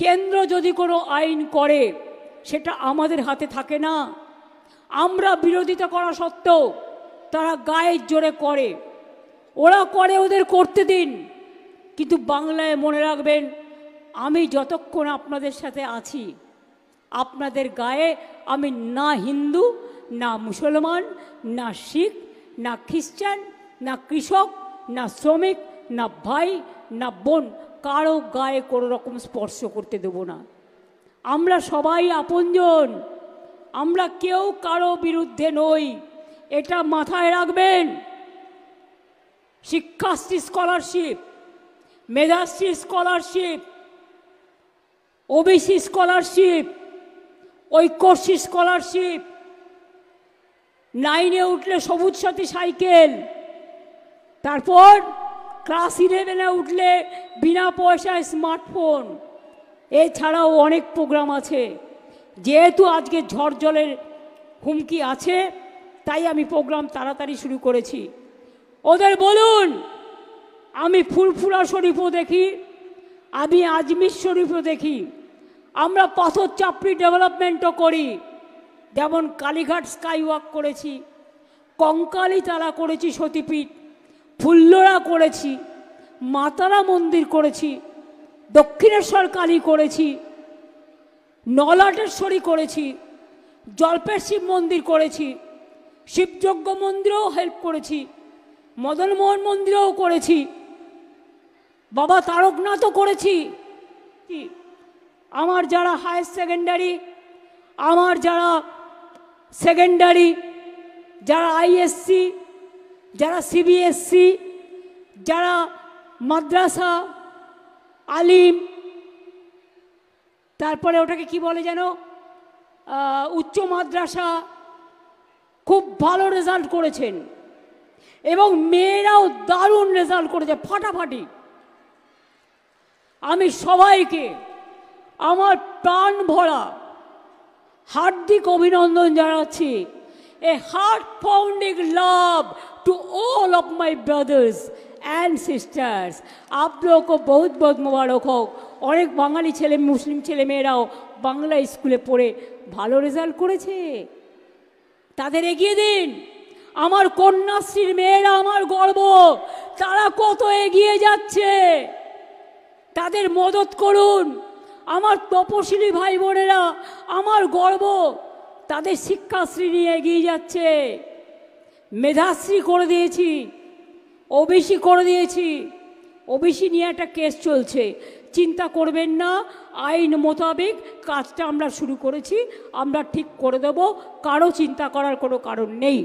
কেন্দ্র যদি কোনো আইন করে সেটা আমাদের হাতে থাকে না। আমরা বিরোধিতা করা সত্ত্বেও তারা গায়ের জোরে করে, ওরা করে, ওদের করতে দিন। কিন্তু বাংলায় মনে রাখবেন, আমি যতক্ষণ আপনাদের সাথে আছি, আপনাদের গায়ে আমি না হিন্দু, না মুসলমান, না শিখ, না খ্রিস্টান, না কৃষক, না শ্রমিক, না ভাই, না বোন, কারো গায়ে কোনো রকম স্পর্শ করতে দেব না। আমরা সবাই আপনজন, আমরা কেউ কারো বিরুদ্ধে নই, এটা মাথায় রাখবেন। Shikshashree scholarship, Medhashree scholarship, OBC scholarship, Aikyashree scholarship, 9-এ উঠলে সবুজ সাথী সাইকেল, তারপর ক্লাস 11-এ উঠলে বিনা পয়সায় স্মার্টফোন, এছাড়াও অনেক প্রোগ্রাম আছে। যেহেতু আজকে ঝড় জলের হুমকি আছে, তাই আমি প্রোগ্রাম তাড়াতাড়ি শুরু করেছি। ওদের বলুন, আমি ফুরফুরা শরীফও দেখি, আমি আজমির শরীফও দেখি, আমরা পাথর চাপড়ি ডেভেলপমেন্টও করি। যেমন কালীঘাট স্কাইওয়াক করেছি, কঙ্কালীতলা করেছি সতীপীঠ, ফুল্লরা করেছি, মাতারা মন্দির করেছি, দক্ষিণেশ্বর কালী করেছি, নলাটেশ্বরী করেছি, জল্পের শিব মন্দির করেছি, শিবযজ্ঞ মন্দিরেও হেল্প করেছি, মদনমোহন মন্দিরেও করেছি, বাবা তারকনাথও করেছি। আমার যারা হায়ার সেকেন্ডারি, আমার যারা সেকেন্ডারি, যারা আইএসসি, যারা সিবিএসসি, যারা মাদ্রাসা, আলিম, তারপরে ওটাকে কি বলে যেন, উচ্চ মাদ্রাসা, খুব ভালো রেজাল্ট করেছেন এবং মেয়েরাও দারুণ রেজাল্ট করেছে, ফাটাফাটি। আমি সবাইকে আমার প্রাণ ভরা হার্দিক অভিনন্দন জানাচ্ছি। A heart pounding love to all of my brothers and sisters. आप लोगों को बहुत बहुत मुबारक हो। অনেক বাঙালি ছেলে, মুসলিম ছেলে মেয়েরাও বাংলা স্কুলে পড়ে ভালো রেজাল্ট করেছে, তাদের এগিয়ে দিন। আমার কন্যাশ্রীর মেয়েরা আমার গর্ব, তারা কত এগিয়ে যাচ্ছে, তাদের মদত করুন। আমার তপশিলি ভাই বোনেরা আমার গর্ব, তাদের শিক্ষাশ্রী নিয়ে এগিয়ে যাচ্ছে। মেধাশ্রী করে দিয়েছি, ওবিসি করে দিয়েছি, ওবিসি নিয়ে একটা কেস চলছে, চিন্তা করবেন না, আইন মোতাবেক কাজটা আমরা শুরু করেছি, আমরা ঠিক করে দেব, কারো চিন্তা করার কোনো কারণ নেই।